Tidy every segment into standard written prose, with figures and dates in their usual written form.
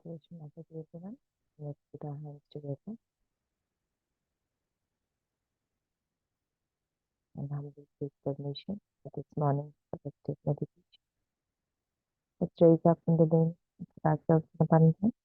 to Shri Mataji everyone. Let's put our hands together and humbly take permission for this morning's collective meditation. Let's raise our Kundalini and put ourselves in abundance.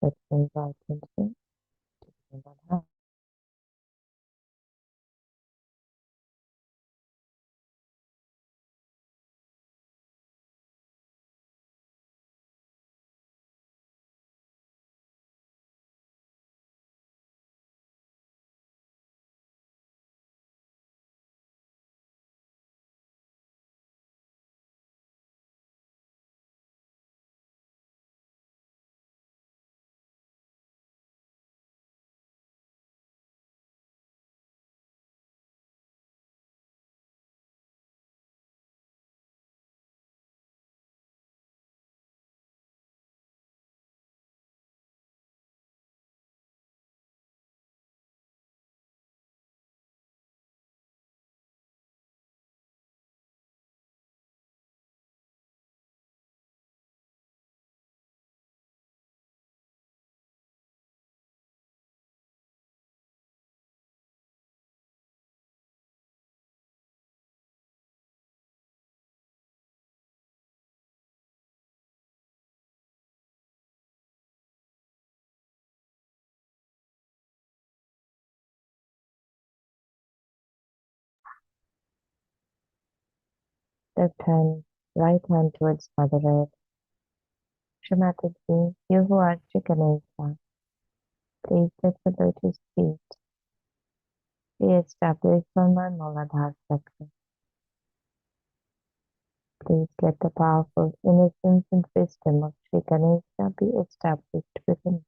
Let's bring our attention to the Mooladhar. Right hand towards Mother Earth. Shri Mataji, you who are Shri Ganesha, please let the lotus feet be established on my Mooladhar chakra. Please let the powerful innocence and wisdom of Shri Ganesha be established within.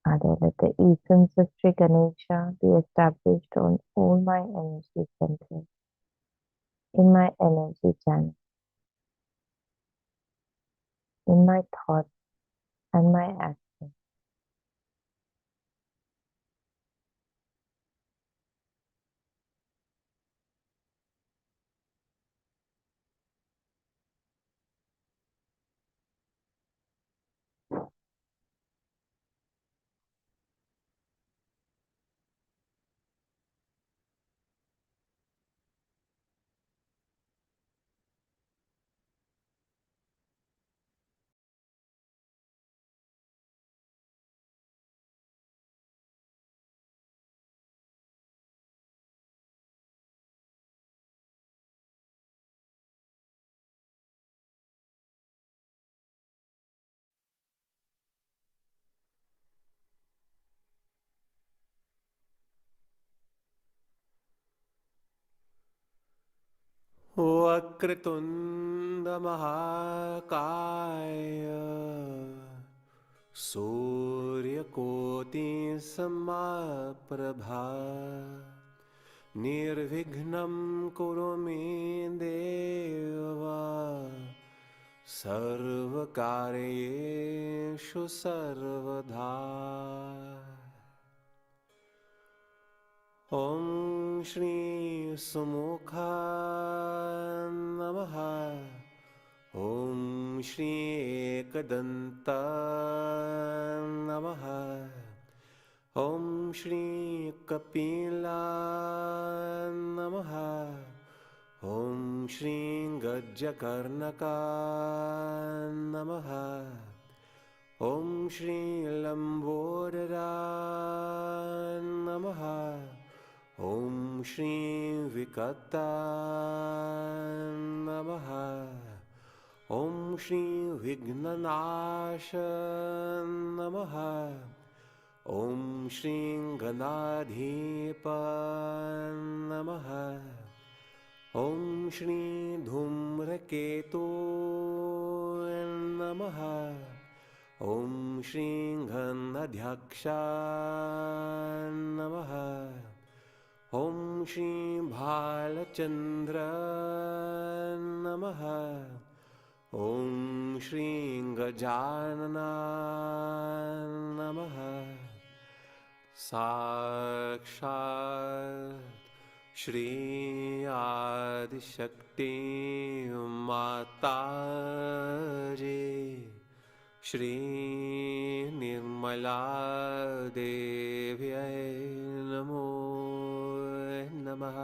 Father, let the essence of Shri Ganesha be established on all my energy centers, in my energy channel, in my thoughts and my actions. वक्रतुण्ड महाकाय सूर्यकोटि समप्रभा निर्विघ्नं कुरु मे देव सर्वकार्येषु सर्वदा ॐ श्री सुमुखाय नमः ॐ श्री एकदन्ताय नमः ॐ श्री कपिलाय नमः ॐ श्री गजकर्णकाय नमः ॐ श्री लम्बोदराय नमः ॐ श्रीं विकटाय नमः। ॐ श्रीं विघ्ननाशाय नमः। ॐ श्रीं गणाधिपाय नमः। ॐ श्रीं धूम्रकेतुये नमः। ॐ श्रीं गणाध्यक्षाय नमः। ॐ श्रीं भालचन्द्राय नमः। ॐ श्रीं गजाननाय नमः। साक्षात् श्री आदिशक्ति माताजी श्री निर्मला देव्यै नमो नमः।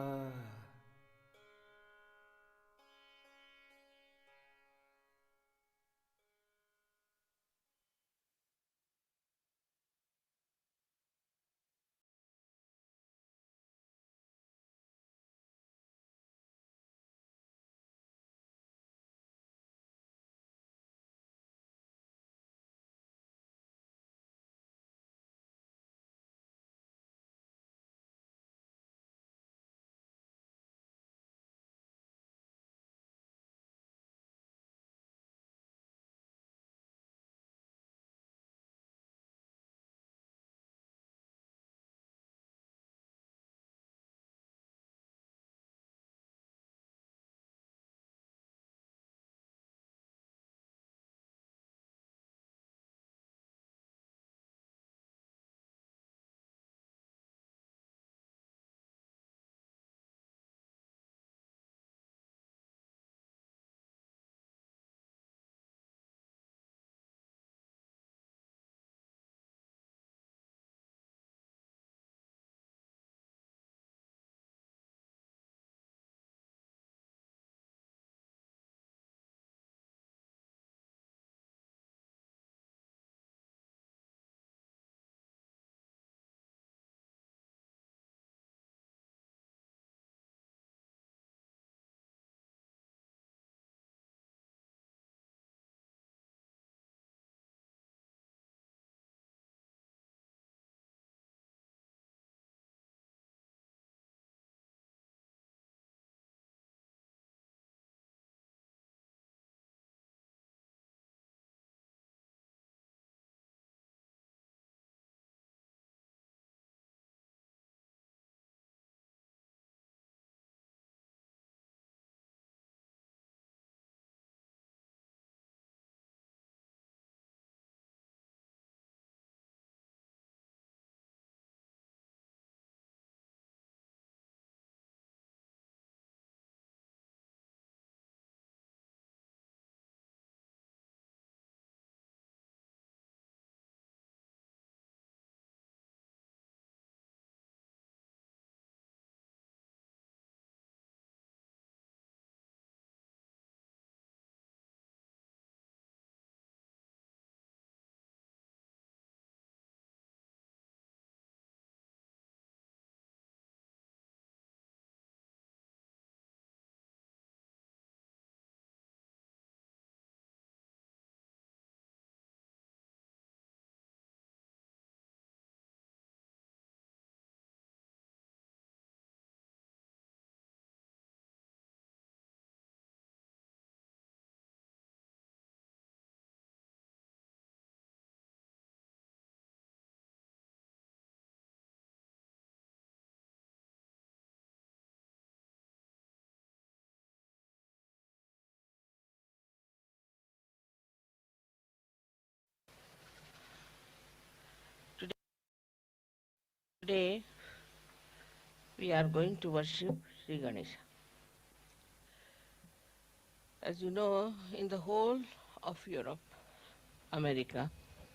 Today we are going to worship Sri Ganesha. As you know, in the whole of Europe, America,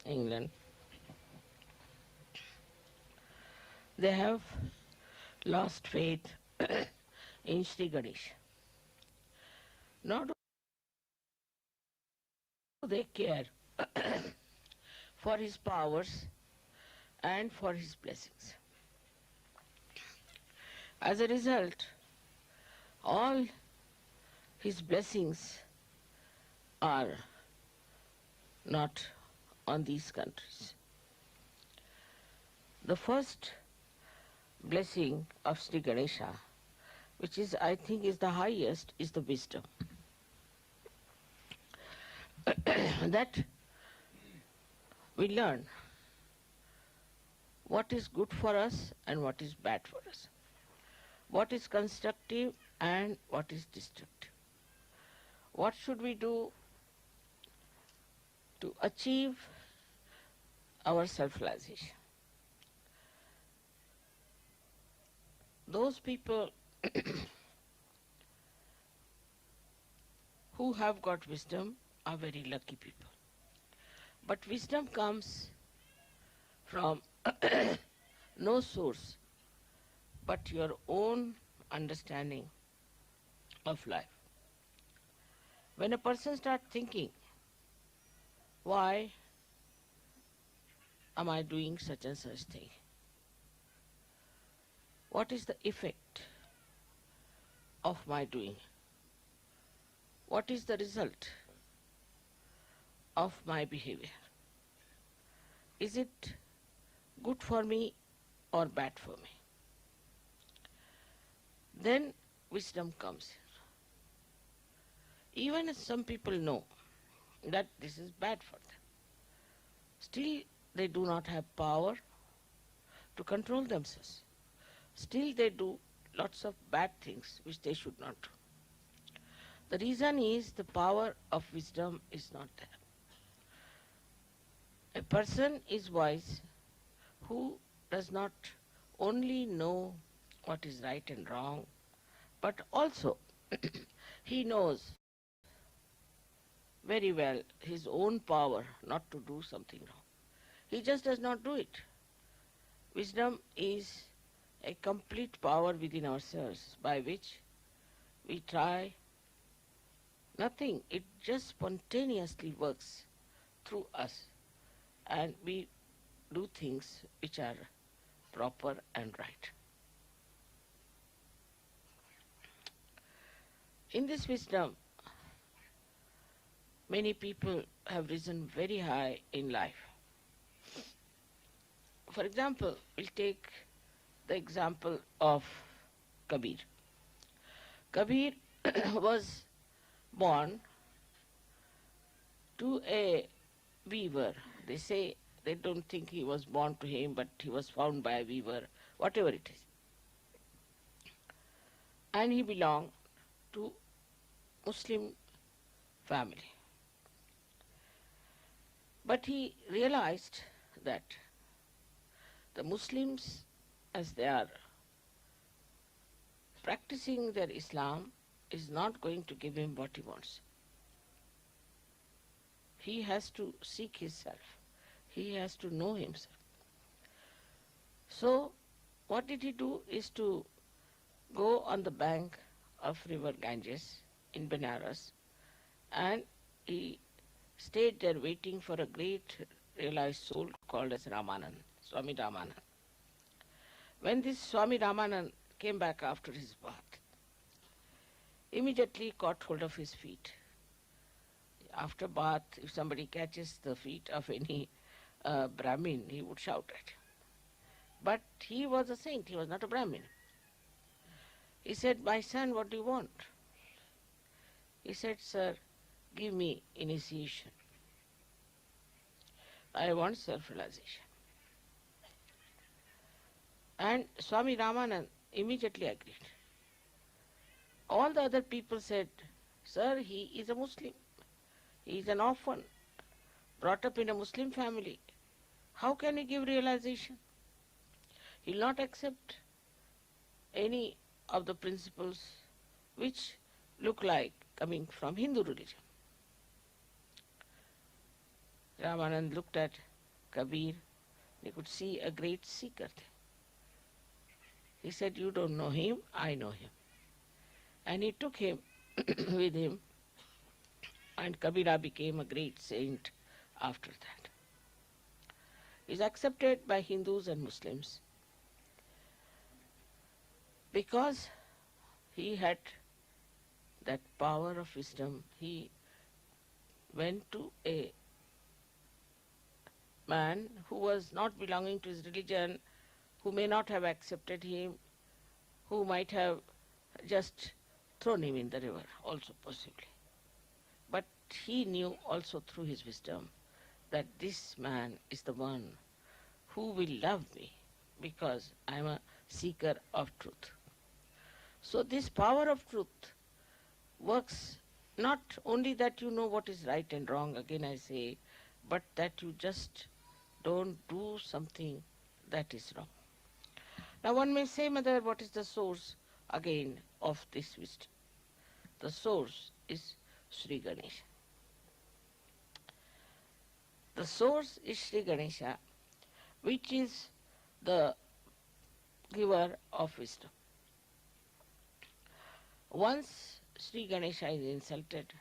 England, they have lost faith in Sri Ganesha. Nor do they care for his powers and for his blessings. As a result, all his blessings are not on these countries. The first blessing of Sri Ganesha, which is, I think, is the highest, is the wisdom. That we learn what is good for us and what is bad for us, what is constructive and what is destructive. What should we do to achieve our self-realization? Those people who have got wisdom are very lucky people. But wisdom comes from no source but your own understanding of life. When a person starts thinking, why am I doing such and such thing? What is the effect of my doing? What is the result of my behavior? Is it good for me or bad for me? Then wisdom comes here. Even if some people know that this is bad for them, still they do not have power to control themselves. Still they do lots of bad things which they should not do. The reason is the power of wisdom is not there. A person is wise who does not only know what is right and wrong, but also he knows very well his own power not to do something wrong. He just does not do it. Wisdom is a complete power within ourselves by which we try nothing. It just spontaneously works through us and we do things which are proper and right. In this wisdom, many people have risen very high in life. For example, we'll take the example of Kabir. Kabir was born to a weaver. They say they don't think he was born to him, but he was found by a weaver, whatever it is. And he belonged to Muslim family. But he realized that the Muslims, as they are practicing their Islam, is not going to give him what he wants. He has to seek himself. He has to know himself. So, what did he do is to go on the bank of river Ganges in Benares, and he stayed there waiting for a great realized soul called as Ramanand, Swami Ramanand. When this Swami Ramanand came back after his bath, immediately caught hold of his feet. After bath, if somebody catches the feet of any Brahmin, he would shout at him. But he was a saint, he was not a Brahmin. He said, "My son, what do you want?" He said, "Sir, give me initiation. I want self-realization." And Swami Ramanand immediately agreed. All the other people said, "Sir, he is a Muslim. He is an orphan, brought up in a Muslim family. How can he give realization? He will not accept any of the principles which look like coming from Hindu religion." Ramanand looked at Kabir. He could see a great seeker there. He said, "You don't know him, I know him." And he took him with him, and Kabira became a great saint after that. He is accepted by Hindus and Muslims. Because he had that power of wisdom, he went to a man who was not belonging to his religion, who may not have accepted him, who might have just thrown him in the river, also possibly. But he knew also through his wisdom that this man is the one who will love me because I am a seeker of truth. So this power of truth works not only that you know what is right and wrong, again I say, but that you just don't do something that is wrong. Now one may say, Mother, what is the source again of this wisdom? The source is Sri Ganesha. The source is Sri Ganesha, which is the giver of wisdom. Once Sri Ganesha is insulted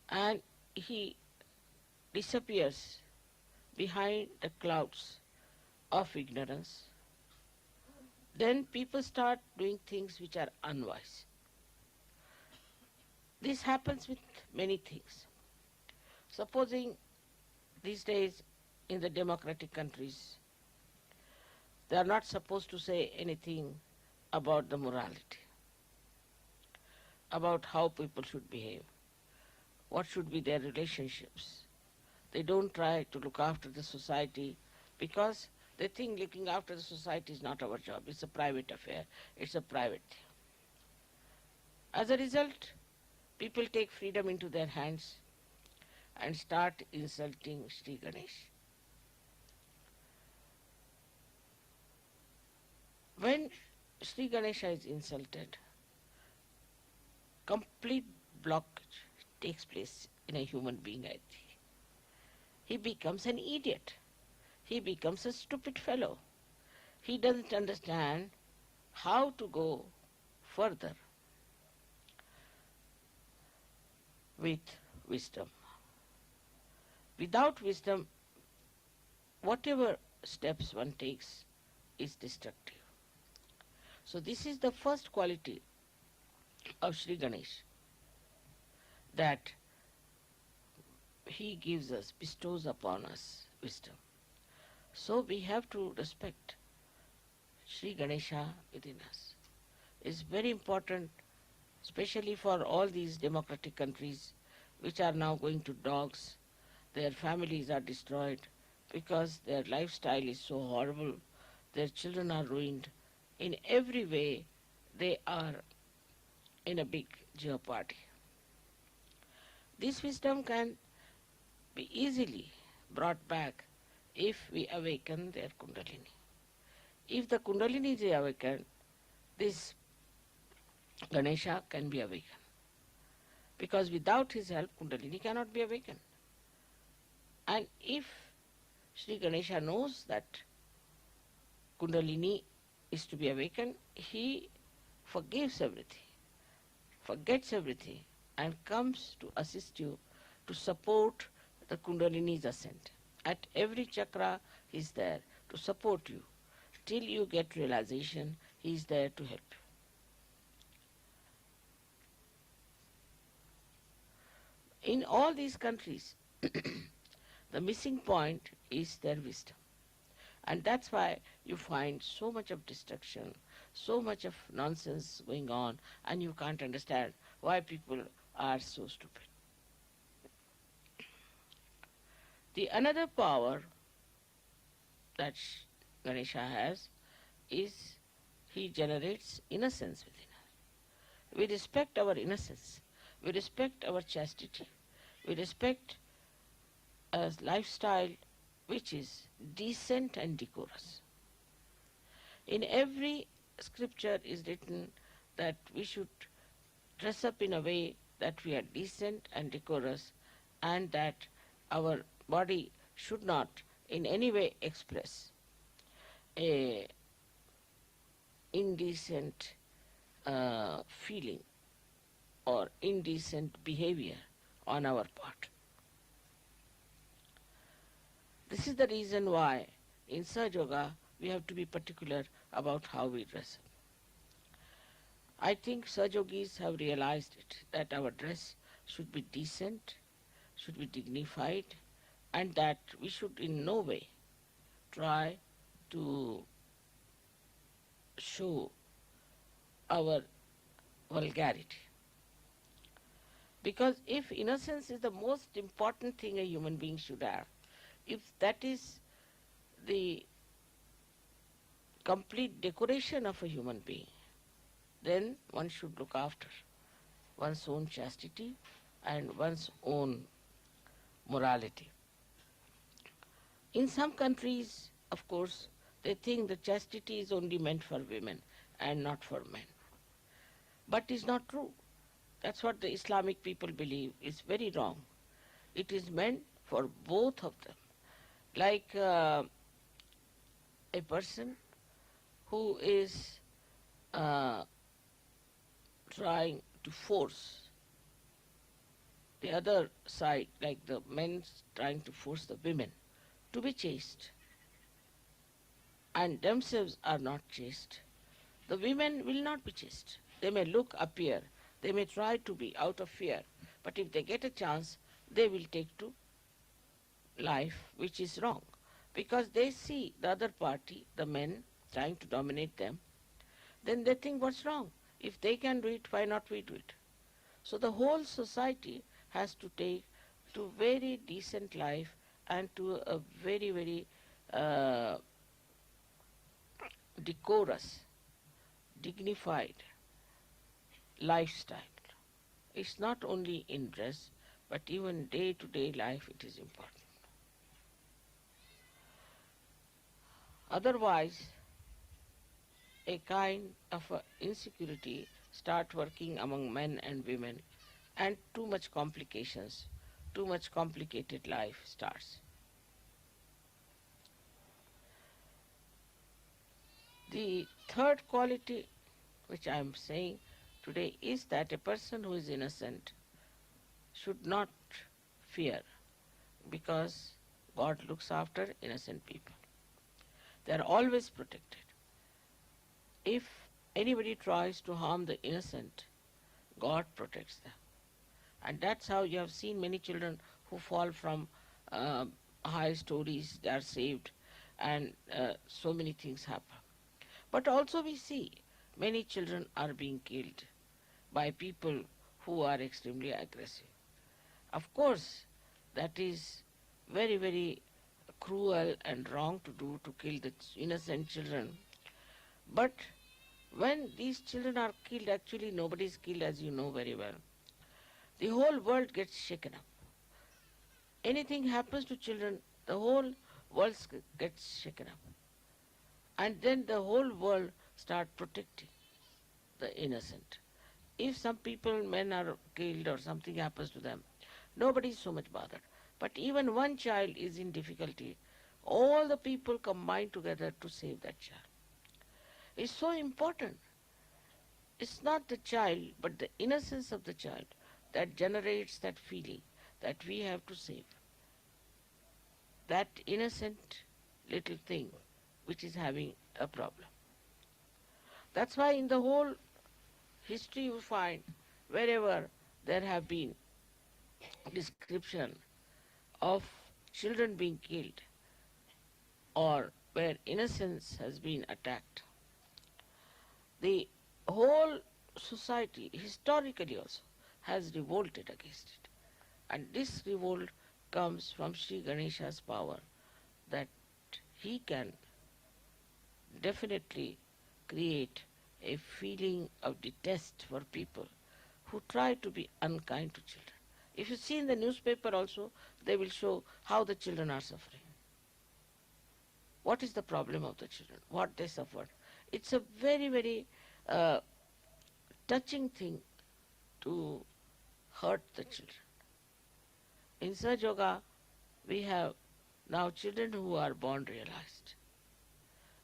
and he disappears behind the clouds of ignorance, then people start doing things which are unwise. This happens with many things. Supposing these days in the democratic countries, they are not supposed to say anything about the morality, about how people should behave, what should be their relationships. They don't try to look after the society because they think looking after the society is not our job. It's a private affair. It's a private thing. As a result, people take freedom into their hands and start insulting Sri Ganesh. When Sri Ganesha is insulted, complete blockage takes place in a human being, I think. He becomes an idiot. He becomes a stupid fellow. He doesn't understand how to go further with wisdom. Without wisdom, whatever steps one takes is destructive. So this is the first quality of Sri Ganesh, that he gives us, bestows upon us wisdom. So we have to respect Sri Ganesha within us. It's very important, especially for all these democratic countries which are now going to dogs. Their families are destroyed because their lifestyle is so horrible. Their children are ruined. In every way, they are in a big jeopardy. This wisdom can be easily brought back if we awaken their Kundalini. If the Kundalini is awakened, this Ganesha can be awakened. Because without his help, Kundalini cannot be awakened. And if Sri Ganesha knows that Kundalini is to be awakened, he forgives everything, forgets everything, and comes to assist you to support the Kundalini's ascent. At every chakra, he is there to support you. Till you get realization, he is there to help you. In all these countries, the missing point is their wisdom. And that's why you find so much of destruction, so much of nonsense going on, and you can't understand why people are so stupid. The another power that Ganesha has is he generates innocence within us. We respect our innocence. We respect our chastity. We respect a lifestyle which is decent and decorous. In every scripture is written that we should dress up in a way that we are decent and decorous, and that our body should not in any way express a indecent feeling or indecent behavior on our part. This is the reason why in Sahaja Yoga we have to be particular about how we dress up. I think Sajogis have realized it, that our dress should be decent, should be dignified, and that we should in no way try to show our vulgarity. Because if innocence is the most important thing a human being should have, if that is the complete decoration of a human being, then one should look after one's own chastity and one's own morality. In some countries, of course, they think that chastity is only meant for women and not for men. But it's not true. That's what the Islamic people believe. It's very wrong. It is meant for both of them. Like a person who is uh, trying to force the other side, like the men trying to force the women to be chaste, and themselves are not chaste, the women will not be chaste. They may appear, they may try to be out of fear, but if they get a chance, they will take to life which is wrong. Because they see the other party, the men, trying to dominate them, then they think what's wrong? If they can do it, why not we do it? So the whole society has to take to very decent life and to a very, very uh, decorous, dignified lifestyle. It's not only in dress, but even day-to-day life it is important. Otherwise, a kind of insecurity start working among men and women, and too much complications, too much complicated life starts. The third quality which I am saying today is that a person who is innocent should not fear, because God looks after innocent people. They are always protected. If anybody tries to harm the innocent, God protects them. And that's how you have seen many children who fall from uh, high stories, they are saved, and so many things happen. But also we see many children are being killed by people who are extremely aggressive. Of course, that is very, very cruel and wrong to do, to kill the innocent children. But when these children are killed, actually nobody is killed, as you know very well. The whole world gets shaken up. Anything happens to children, the whole world gets shaken up. And then the whole world start protecting the innocent. If some people, men are killed or something happens to them, nobody is so much bothered. But even one child is in difficulty, all the people combine together to save that child. It's so important. It's not the child, but the innocence of the child that generates that feeling that we have to save that innocent little thing which is having a problem. That's why in the whole history you find wherever there have been description of children being killed or where innocence has been attacked, the whole society historically also has revolted against it. And this revolt comes from Sri Ganesha's power, that he can definitely create a feeling of detest for people who try to be unkind to children. If you see in the newspaper also, they will show how the children are suffering. What is the problem of the children? What they suffered? It's a very, very uh, touching thing to hurt the children. In Sahaja Yoga, we have now children who are born realized.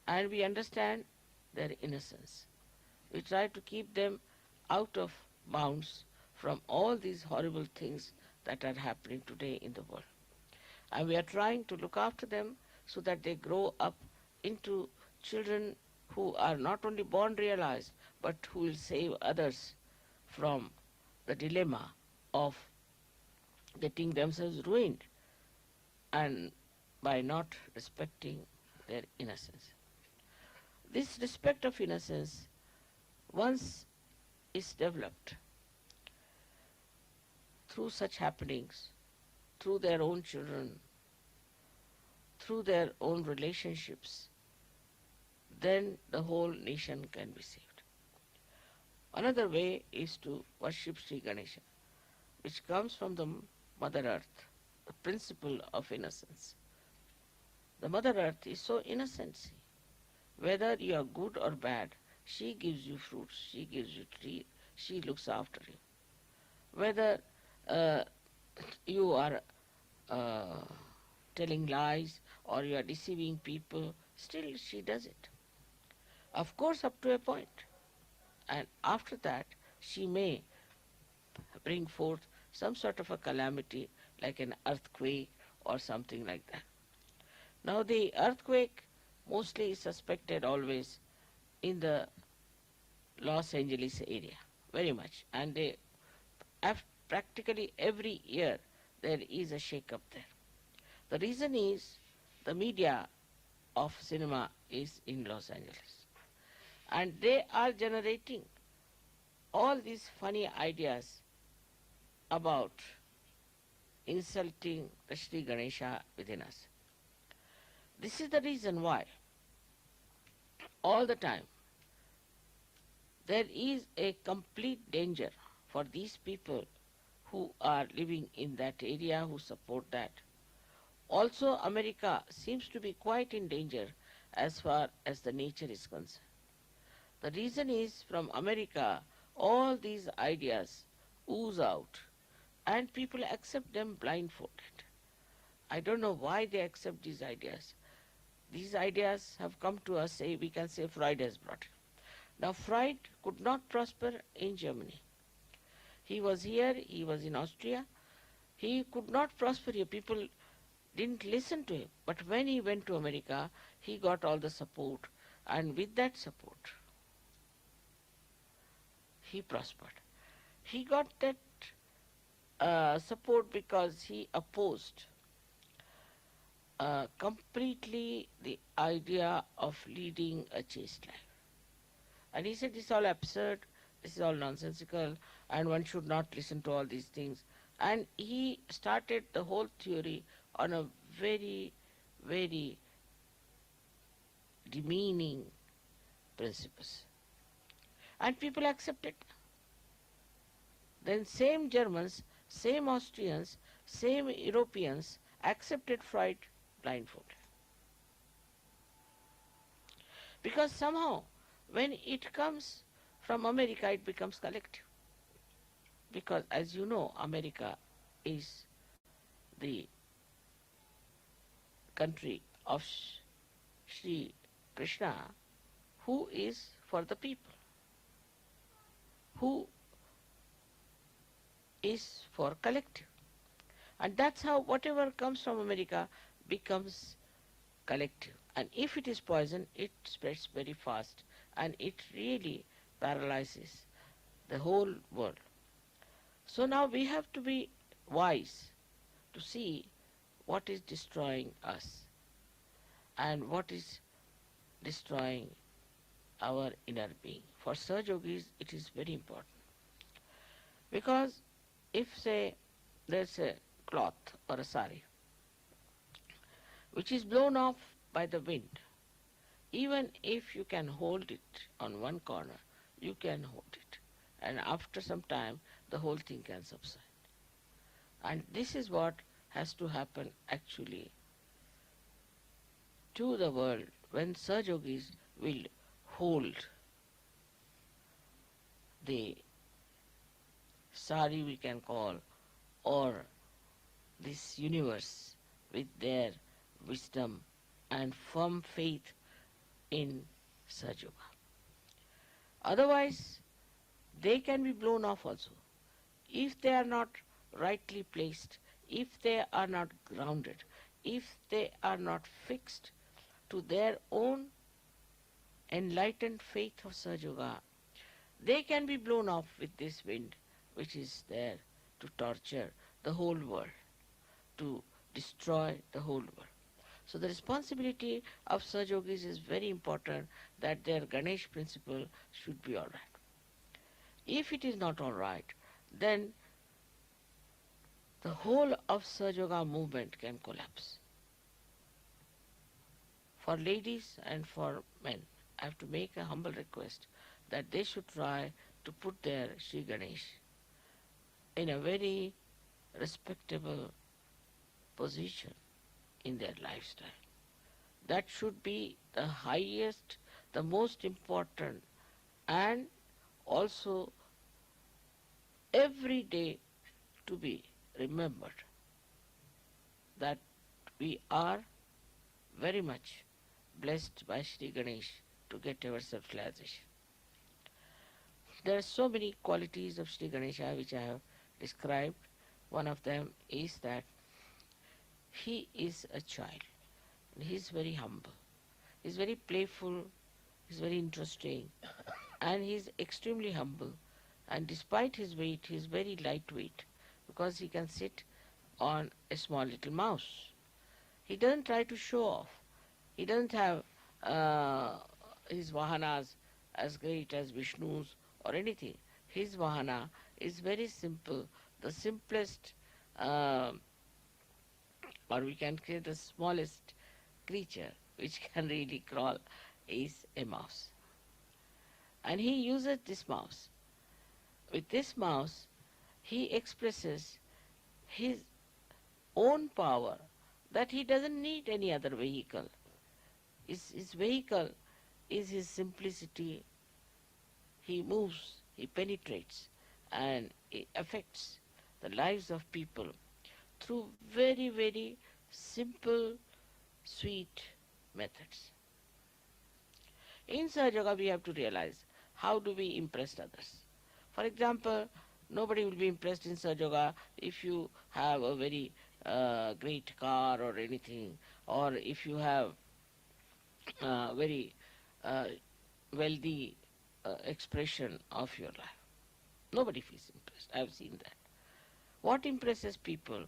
And we understand their innocence. We try to keep them out of bounds from all these horrible things that are happening today in the world. And we are trying to look after them so that they grow up into children who are not only born realized, but who will save others from the dilemma of getting themselves ruined and by not respecting their innocence. This respect of innocence, once is developed through such happenings, through their own children, through their own relationships, then the whole nation can be saved. Another way is to worship Sri Ganesha, which comes from the Mother Earth, the principle of innocence. The Mother Earth is so innocent. See. Whether you are good or bad, she gives you fruits, she gives you trees, she looks after you. Whether uh, you are uh, telling lies or you are deceiving people, still she does it. Of course, up to a point. And after that, she may bring forth some sort of a calamity like an earthquake or something like that. Now, the earthquake mostly is suspected always in the Los Angeles area, very much. And they have practically every year there is a shake-up there. The reason is the media of cinema is in Los Angeles. And they are generating all these funny ideas about insulting the Sri Ganesha within us. This is the reason why all the time there is a complete danger for these people who are living in that area, who support that. Also, America seems to be quite in danger as far as the nature is concerned. The reason is from America, all these ideas ooze out and people accept them blindfolded. I don't know why they accept these ideas. These ideas have come to us, say, we can say Freud has brought it. Now, Freud could not prosper in Germany. He was here, he was in Austria. He could not prosper here. People didn't listen to him. But when he went to America, he got all the support. And with that support, he prospered. He got that support because he opposed completely the idea of leading a chaste life. And he said, this is all absurd, this is all nonsensical, and one should not listen to all these things. And he started the whole theory on a very, very demeaning principles. And people accepted. Then same Germans, same Austrians, same Europeans accepted Freud blindfolded. Because somehow, when it comes from America, it becomes collective. Because as you know, America is the country of Sri Krishna, who is for the people, who is for collective. And that's how whatever comes from America becomes collective. And if it is poison, it spreads very fast and it really paralyzes the whole world. So now we have to be wise to see what is destroying us and what is destroying our inner being. For Sahaja Yogis, it is very important. Because if, say, there's a cloth or a sari which is blown off by the wind, even if you can hold it on one corner, you can hold it. And after some time, the whole thing can subside. And this is what has to happen actually to the world when Sahaja Yogis will hold the sari, we can call, or this universe with their wisdom and firm faith in Sahaja Yoga. Otherwise, they can be blown off also. If they are not rightly placed, if they are not grounded, if they are not fixed to their own enlightened faith of Sahaja Yoga, they can be blown off with this wind which is there to torture the whole world, to destroy the whole world. So the responsibility of Sahaja Yogis is very important, that their Ganesh principle should be all right. If it is not all right, then the whole of Sahaja Yoga movement can collapse. For ladies and for men, I have to make a humble request that they should try to put their Sri Ganesh in a very respectable position in their lifestyle. That should be the highest, the most important, and also every day to be remembered that we are very much blessed by Sri Ganesh to get our self-realization. There are so many qualities of Sri Ganesha which I have described. One of them is that he is a child. He is very humble. He is very playful. He is very interesting. And he is extremely humble. And despite his weight, he is very lightweight because he can sit on a small little mouse. He doesn't try to show off. He doesn't have his vahanas as great as Vishnu's or anything. His vahana is very simple, the simplest, or we can say the smallest creature which can really crawl is a mouse. And he uses this mouse. With this mouse, he expresses his own power, that he doesn't need any other vehicle. His vehicle is his simplicity. He moves, he penetrates, and he affects the lives of people through very, very simple, sweet methods. In Sahaja Yoga, we have to realize how do we impress others. For example, nobody will be impressed in Sahaja Yoga if you have a very great car or anything, or if you have very uh, wealthy expression of your life. Nobody feels impressed. I have seen that. What impresses people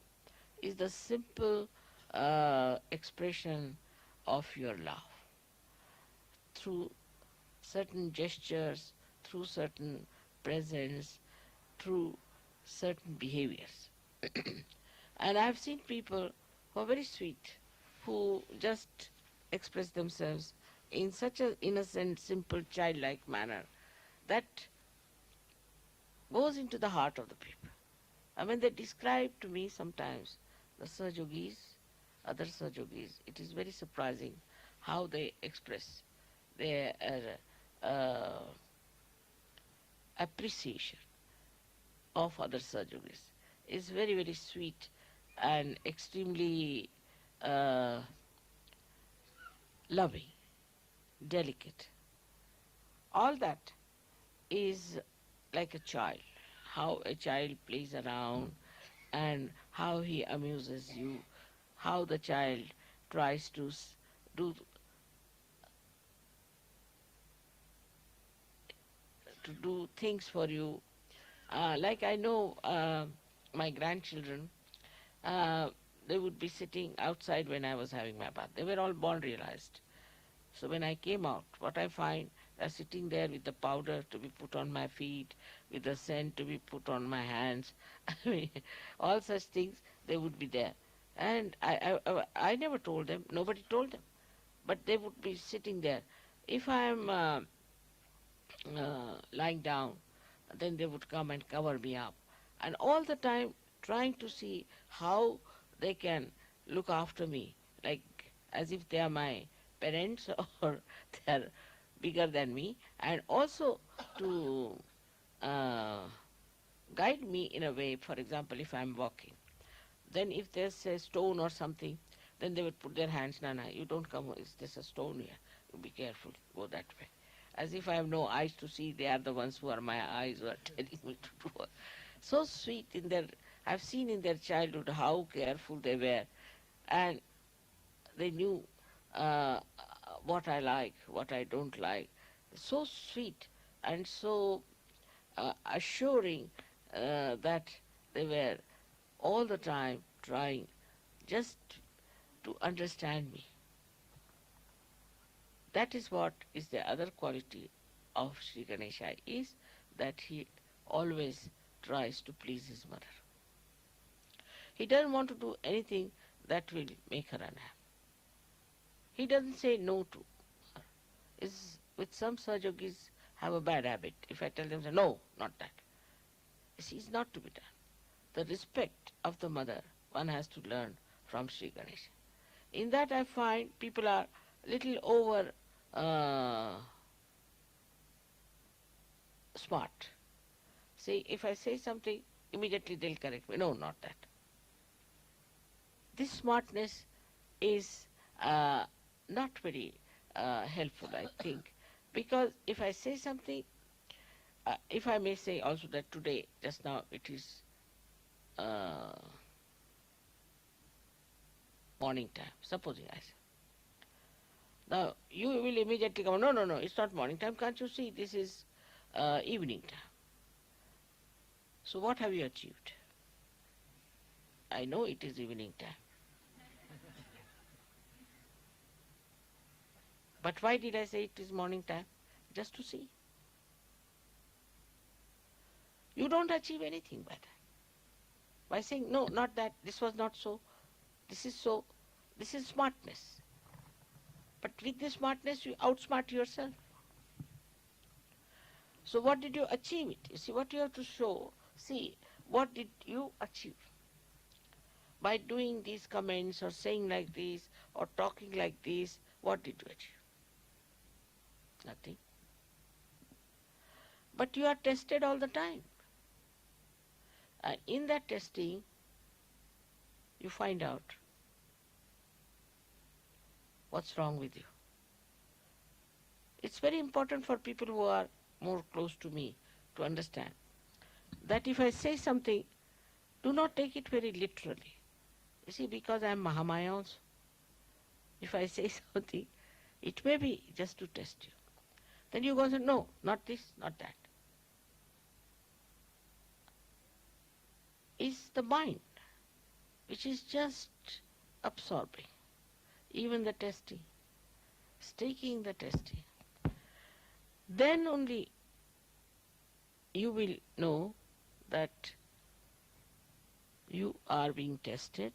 is the simple expression of your love through certain gestures, through certain presence, through certain behaviors. And I've seen people who are very sweet, who just express themselves in such an innocent, simple, childlike manner that goes into the heart of the people. And when they describe to me sometimes the Sahaja Yogis, other Sahaja Yogis, it is very surprising how they express their appreciation of other Sahaja Yogis. It's very, very sweet and extremely loving, delicate. All that is like a child, how a child plays around and how he amuses you, how the child tries to do things for you. Like I know my grandchildren, uh, they would be sitting outside when I was having my bath. They were all born realized. So when I came out, what I find, they're sitting there with the powder to be put on my feet, with the scent to be put on my hands. I mean, all such things, they would be there. And I never told them, nobody told them. But they would be sitting there. If I am lying down, then they would come and cover me up. And all the time trying to see how they can look after me, like as if they are my parents or they are bigger than me, and also to uh, guide me in a way. For example, if I am walking, then if there's a stone or something, then they would put their hands, Nana, you don't come, is there's a stone here, you be careful, go that way. As if I have no eyes to see, they are the ones who are my eyes who are telling me to do. So sweet in their, I've seen in their childhood how careful they were, and they knew what I like, what I don't like, so sweet and so assuring that they were all the time trying just to understand me. That is what is the other quality of Sri Ganesha, is that he always tries to please his mother. He doesn't want to do anything that will make her unhappy. He doesn't say no to her. Is with some Sahajogis have a bad habit. If I tell them, say, no, not that. This is not to be done. The respect of the mother one has to learn from Sri Ganesha. In that I find people are little over smart. See, if I say something, immediately they'll correct me. No, not that. This smartness is not very helpful, I think, because if I say something, if I may say also that today, just now, it is morning time, supposing I say. Now, you will immediately come, no, no, no, it's not morning time, can't you see, this is evening time. So what have you achieved? I know it is evening time. But why did I say it is morning time? Just to see. You don't achieve anything by that. By saying, no, not that, this was not so, this is so, this is smartness. But with this smartness, you outsmart yourself. So what did you achieve it? You see, what you have to show, see, what did you achieve? By doing these comments or saying like this or talking like this, what did you achieve? Nothing. But you are tested all the time. And in that testing, you find out what's wrong with you. It's very important for people who are more close to me to understand that if I say something, do not take it very literally. You see, because I am Mahamaya also. If I say something, it may be just to test you. Then you go and say, no, not this, not that. It's the mind which is just absorbing, even the testing, taking the testing. Then only you will know that you are being tested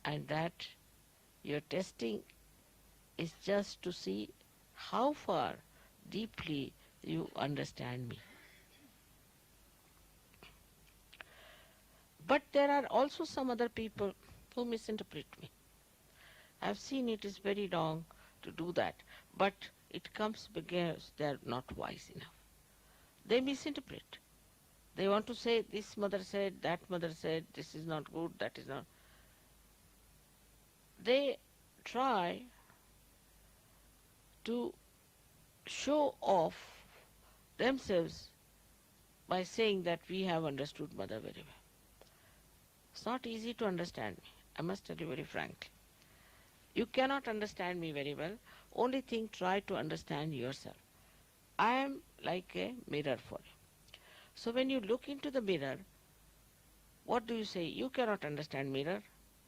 and that your testing is just to see how far deeply you understand me. But there are also some other people who misinterpret me. I have seen it is very wrong to do that, but it comes because they are not wise enough. They misinterpret. They want to say, this mother said, that mother said, this is not good, that is not. They try to show off themselves by saying that we have understood mother very well. It's not easy to understand me, I must tell you very frankly. You cannot understand me very well. Only thing, try to understand yourself. I am like a mirror for you. So when you look into the mirror, what do you say? You cannot understand mirror,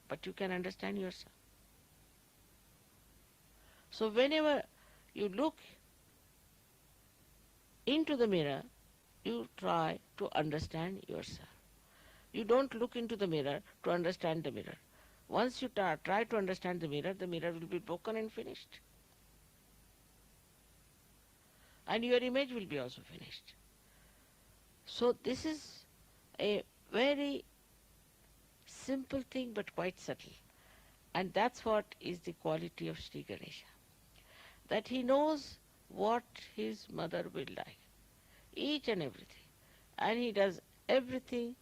but you can understand yourself. So whenever you look into the mirror, you try to understand yourself. You don't look into the mirror to understand the mirror. Once you try to understand the mirror will be broken and finished. And your image will be also finished. So this is a very simple thing but quite subtle. And that's what is the quality of Sri Ganesha. That he knows what his mother will like. Each and everything. And he does everything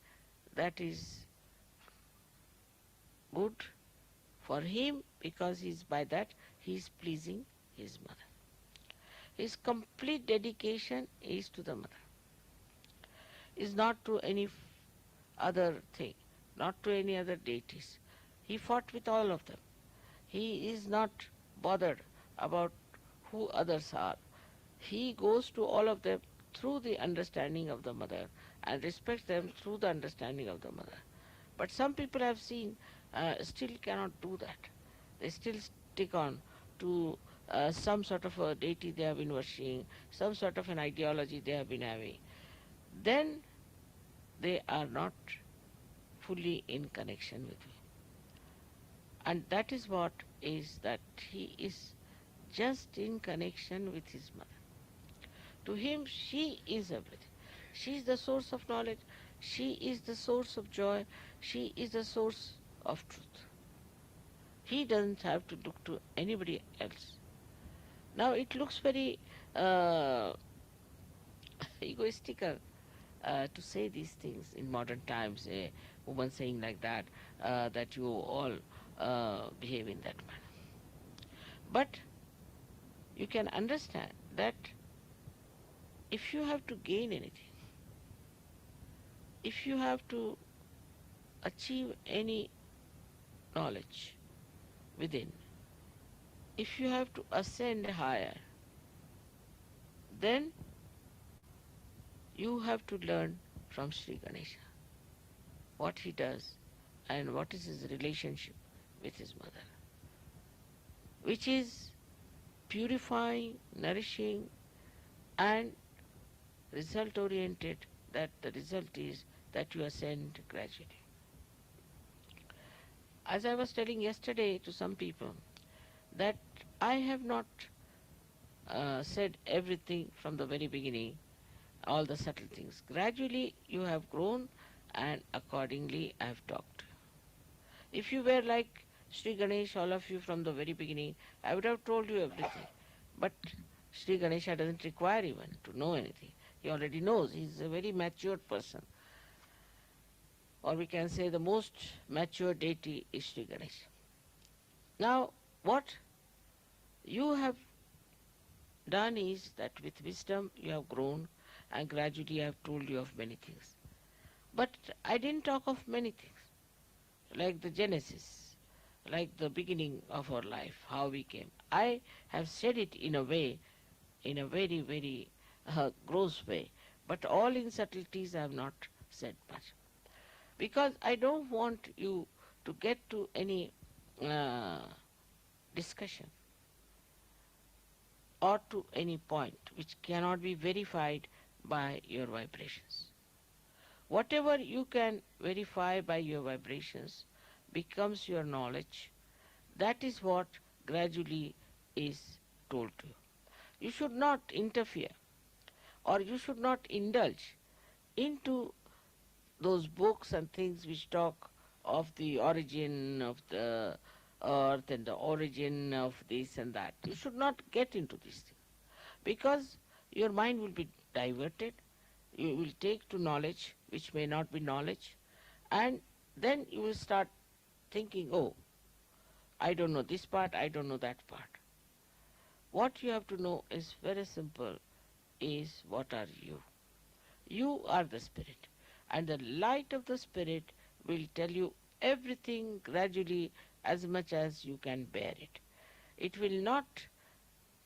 that is good for him, because by that he is pleasing his mother. His complete dedication is to the mother. Is not to any other thing, not to any other deities. He fought with all of them. He is not bothered about who others are. He goes to all of them through the understanding of the mother and respects them through the understanding of the mother. But some people I've seen still cannot do that. They still stick on to some sort of a deity they have been worshipping, some sort of an ideology they have been having. Then they are not fully in connection with me. And that is what is that he is just in connection with his mother. To him, she is everything. She is the source of knowledge. She is the source of joy. She is the source of truth. He doesn't have to look to anybody else. Now it looks very uh, egoistical to say these things in modern times. A woman saying like that you all behave in that manner. But you can understand that if you have to gain anything, if you have to achieve any knowledge within, if you have to ascend higher, then you have to learn from Sri Ganesha what he does and what is his relationship with his mother, which is purifying, nourishing, and result oriented, that the result is that you ascend gradually. As I was telling yesterday to some people, that I have not said everything from the very beginning, all the subtle things. Gradually you have grown, and accordingly I have talked. If you were like Sri Ganesh, all of you from the very beginning, I would have told you everything. But Sri Ganesha doesn't require even to know anything. He already knows. He's a very matured person. Or we can say the most mature deity is Sri Ganesha. Now, what you have done is that with wisdom you have grown, and gradually I have told you of many things. But I didn't talk of many things, like the genesis, like the beginning of our life, how we came. I have said it in a way, in a very, very gross way, but all in subtleties I have not said much. Because I don't want you to get to any uh, discussion or to any point which cannot be verified by your vibrations. Whatever you can verify by your vibrations becomes your knowledge. That is what gradually is told to you. You should not interfere, or you should not indulge into those books and things which talk of the origin of the earth and the origin of this and that. You should not get into these things, because your mind will be diverted. You will take to knowledge which may not be knowledge, and then you will start thinking, oh, I don't know this part, I don't know that part. What you have to know is very simple, is what are you? You are the spirit, and the light of the spirit will tell you everything gradually as much as you can bear it. It will not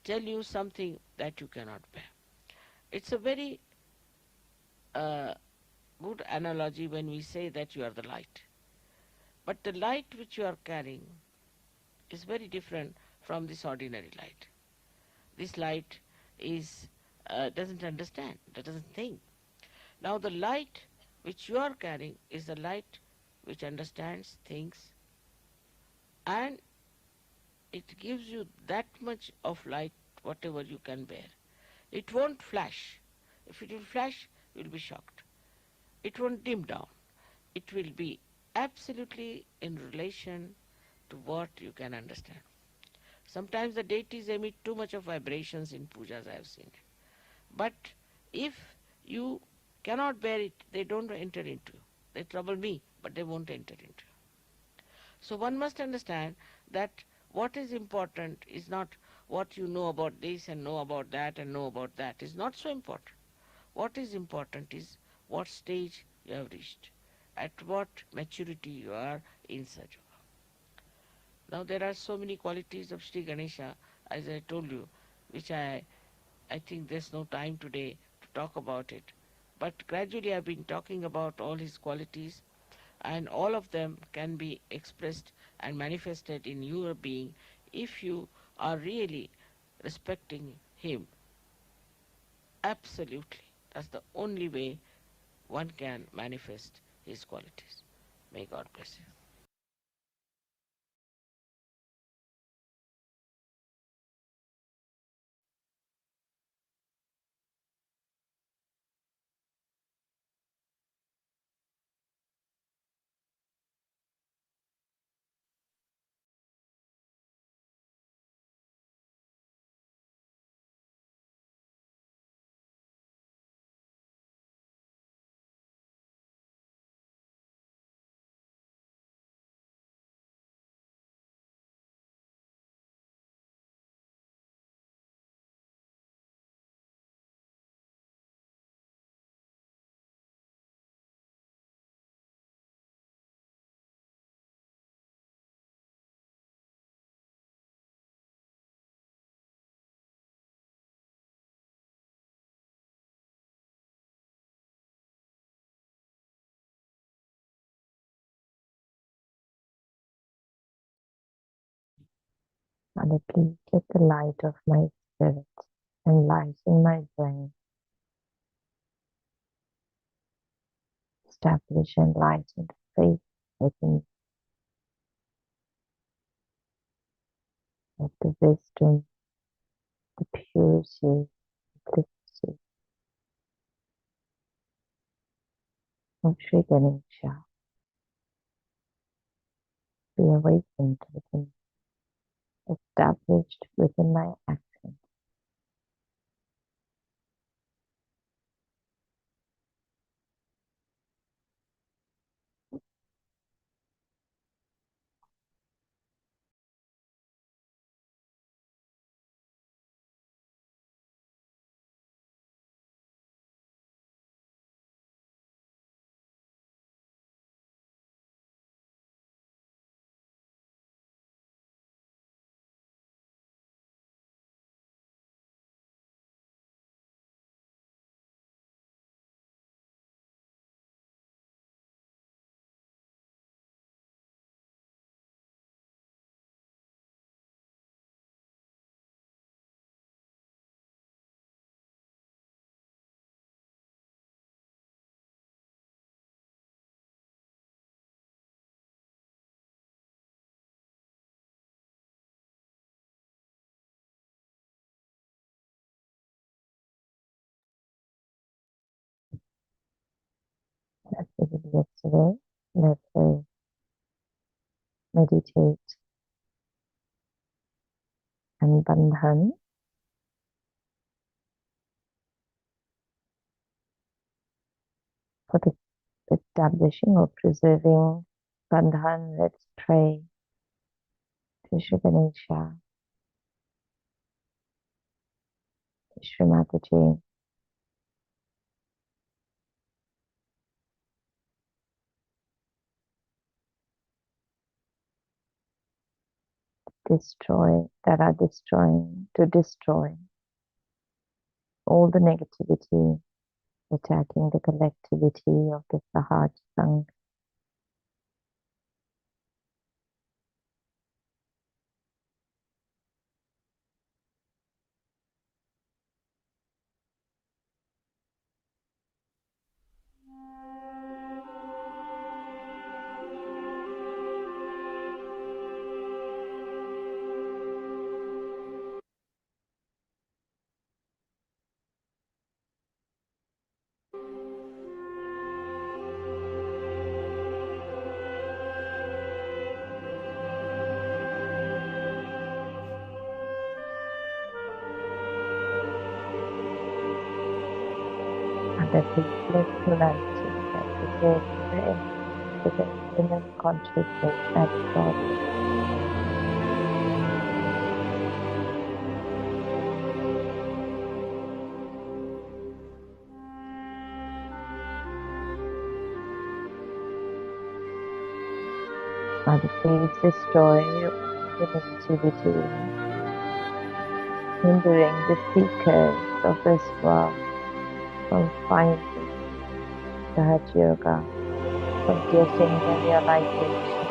tell you something that you cannot bear. It's a very uh, good analogy when we say that you are the light. But the light which you are carrying is very different from this ordinary light. This light is doesn't understand, doesn't think. Now the light which you are carrying is the light which understands, thinks, and it gives you that much of light whatever you can bear. It won't flash. If it will flash, you will be shocked. It won't dim down. It will be absolutely in relation to what you can understand. Sometimes the deities emit too much of vibrations in pujas, I have seen it. But if you cannot bear it, they don't enter into you. They trouble me, but they won't enter into you. So one must understand that what is important is not what you know about this and know about that and know about that. Is not so important. What is important is what stage you have reached, at what maturity you are in such. Now there are so many qualities of Sri Ganesha, as I told you, which I I think there's no time today to talk about it. But gradually I've been talking about all his qualities, and all of them can be expressed and manifested in your being if you are really respecting him. Absolutely. That's the only way one can manifest his qualities. May God bless you. Father, please let the light of my spirit enlighten my brain, establish enlightened faith within, let the wisdom, the purity, simplicity of Shri Ganesha be awakened within, established within my action. As we did yesterday, let's meditate and bandhan for the establishing or preserving bandhan. Let's pray to Shri Ganesha, to Shri Mataji, that are destroying, to destroy all the negativity attacking the collectivity of the Sahaja Sangha. That is personality that prepares the inner consciousness and God. Father, please destroy the negativity hindering the seeker of this world from finding Sahaja Yoga, from getting the realization.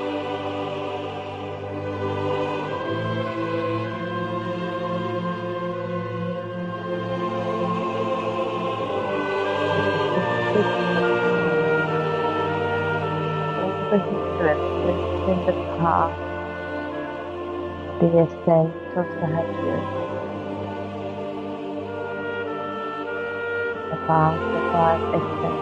All the hindrances in the path, the ascent of Sahaja Yoga, the path of our ascent.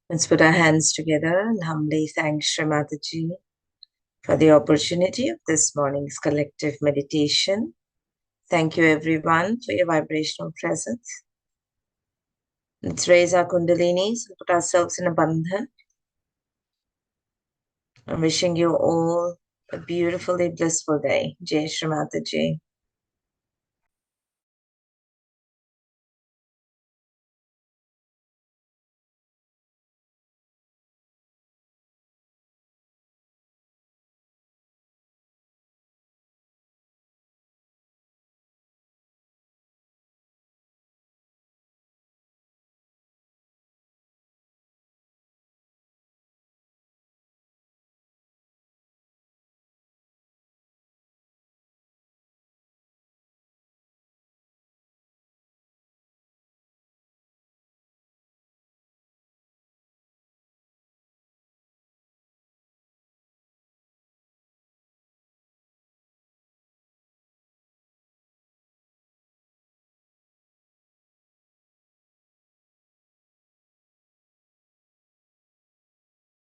Let's put our hands together and humbly thank Shri Mataji for the opportunity of this morning's collective meditation. Thank you everyone for your vibrational presence. Let's raise our Kundalinis and put ourselves in a bandhan. I'm wishing you all a beautifully blissful day. Jai Shri Mataji.